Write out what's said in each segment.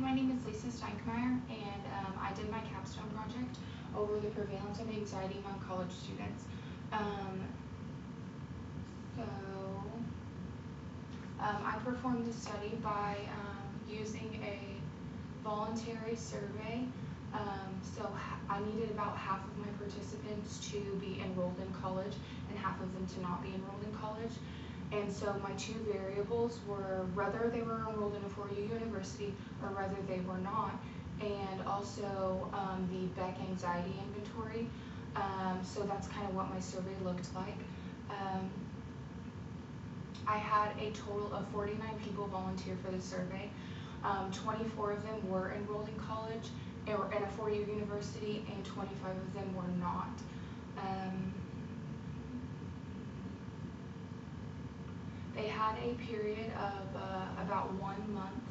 my name is Lisa Steinkmeyer, and I did my capstone project over the prevalence of anxiety among college students. Um, I performed the study by using a voluntary survey. I needed about half of my participants to be enrolled in college and half of them to not be enrolled in college. And so my two variables were whether they were enrolled in a four-year university or whether they were not, and also the Beck anxiety inventory. So that's kind of what my survey looked like. I had a total of 49 people volunteer for the survey. 24 of them were enrolled in college or in a four-year university, and 25 of them were not. They had a period of about 1 month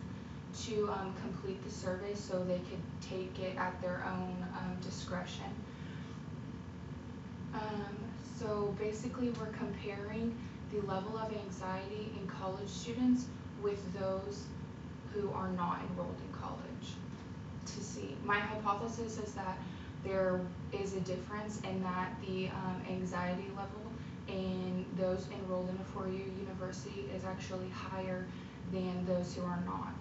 to complete the survey so they could take it at their own discretion. So basically we're comparing the level of anxiety in college students with those who are not enrolled in college to see. My hypothesis is that there is a difference in that the anxiety level in those enrolled in a four-year university is actually higher than those who are not.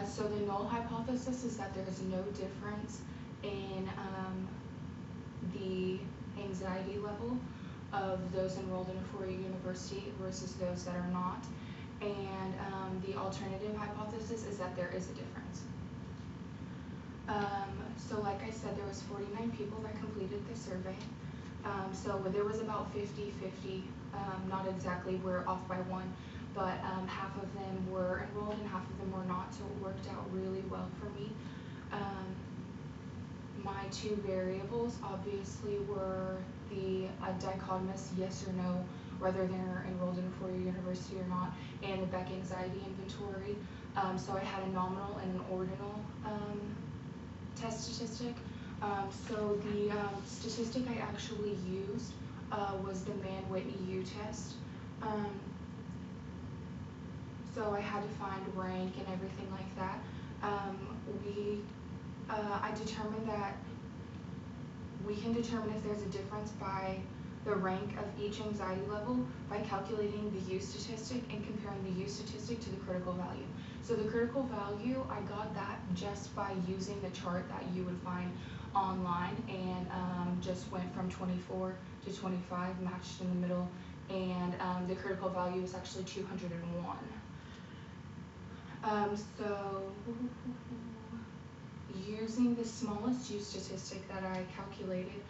So the null hypothesis is that there is no difference in the anxiety level of those enrolled in a four-year university versus those that are not. And the alternative hypothesis is that there is a difference. So like I said, there was 49 people that completed the survey. So there was about 50-50, not exactly, we're off by one, but half of them were enrolled and half of them were not, so it worked out really well for me. My two variables obviously were the dichotomous yes or no, whether they're enrolled in a four-year university or not, and the Beck anxiety inventory. So I had a nominal and an ordinal test statistic. So the statistic I actually used was the Mann-Whitney-U test. So I had to find rank and everything like that. I determined that we can determine if there's a difference by the rank of each anxiety level by calculating the U statistic and comparing the U statistic to the critical value. So the critical value, I got that just by using the chart that you would find online, and just went from 24 to 25, matched in the middle, and the critical value is actually 201. So using the smallest U statistic that I calculated,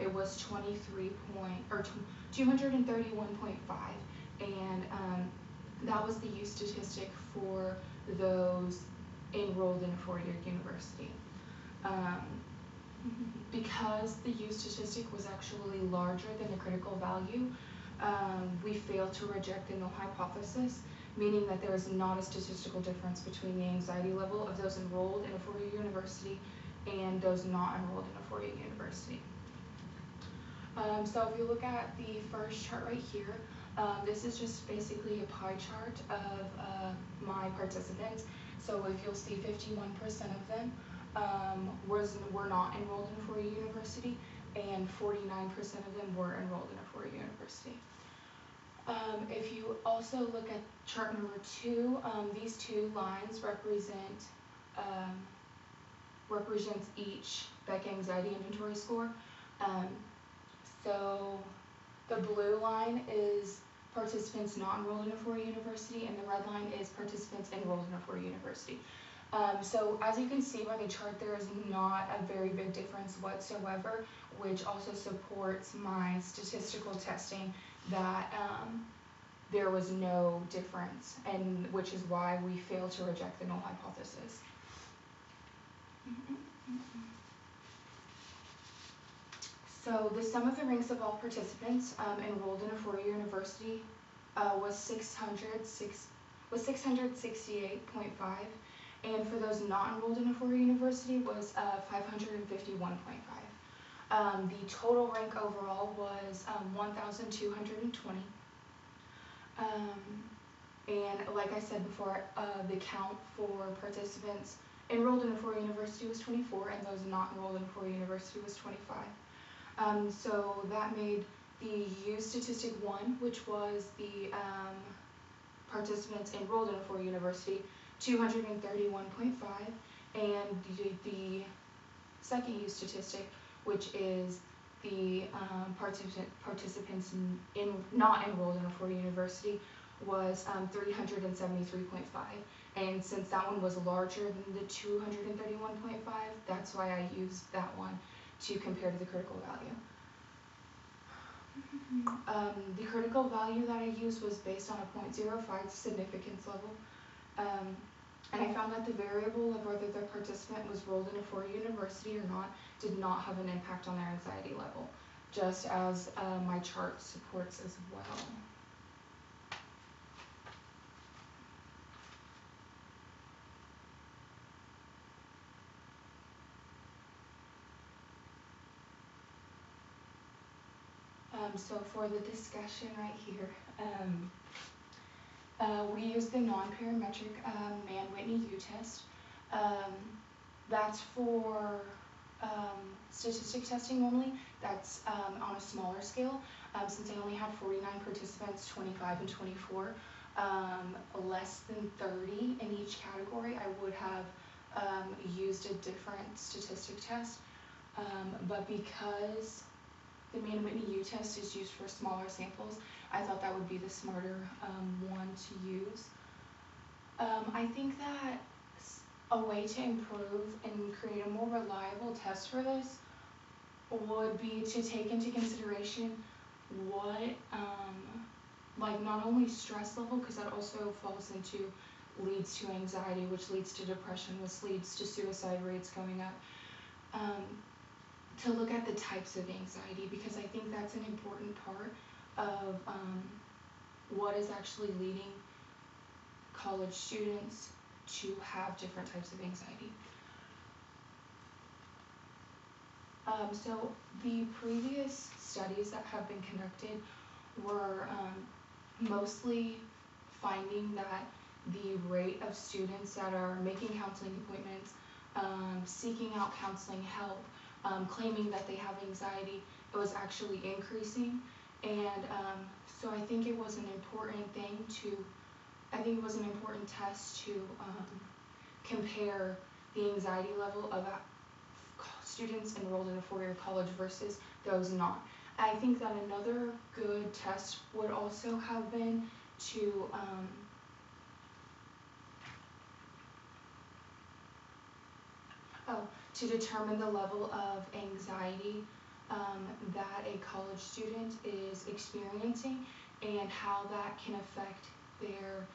it was 231.5, and that was the U statistic for those enrolled in a four-year university. Because the U statistic was actually larger than the critical value, we failed to reject the null hypothesis, meaning that there is not a statistical difference between the anxiety level of those enrolled in a four-year university and those not enrolled in a four-year university. So if you look at the first chart right here, this is just basically a pie chart of my participants. So if you'll see, 51% of them were not enrolled in a four-year university, and 49% of them were enrolled in a four-year university. If you also look at chart number 2, these two lines represents each Beck anxiety inventory score. So the blue line is participants not enrolled in a four-year university, and the red line is participants enrolled in a four-year university. So as you can see by the chart, there is not a very big difference whatsoever, which also supports my statistical testing that there was no difference, and which is why we failed to reject the null hypothesis. So the sum of the ranks of all participants enrolled in a four-year university was 668.5, and for those not enrolled in a four-year university was 551.5. The total rank overall was 1,220. And like I said before, the count for participants enrolled in a four-year university was 24, and those not enrolled in a four-year university was 25. So that made the U statistic 1, which was the participants enrolled in a four-year university, 231.5, and the second U statistic, which is the participants not enrolled in a four-year university, was 373.5. And since that one was larger than the 231.5, that's why I used that one to compare to the critical value. The critical value that I used was based on a 0.05 significance level. And I found that the variable of whether the participant was enrolled in a four-year university or not did not have an impact on their anxiety level, just as my chart supports as well. So for the discussion right here, we use the non-parametric Mann-Whitney U-test. That's for statistic testing only. That's on a smaller scale. Since I only had 49 participants, 25 and 24, less than 30 in each category, I would have used a different statistic test. But because the Mann-Whitney U-test is used for smaller samples, I thought that would be the smarter one to use. I think that a way to improve and create a more reliable test for this would be to take into consideration what, like not only stress level, because that also falls into, leads to anxiety, which leads to depression, which leads to suicide rates going up. To look at the types of anxiety, because I think that's an important part of what is actually leading college students to have different types of anxiety. So the previous studies that have been conducted were mostly finding that the rate of students that are making counseling appointments, seeking out counseling help, claiming that they have anxiety, it was actually increasing. And so I think it was an important test to compare the anxiety level of students enrolled in a four-year college versus those not. I think that another good test would also have been to determine the level of anxiety that a college student is experiencing and how that can affect their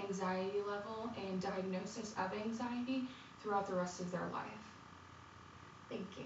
anxiety level and diagnosis of anxiety throughout the rest of their life. Thank you.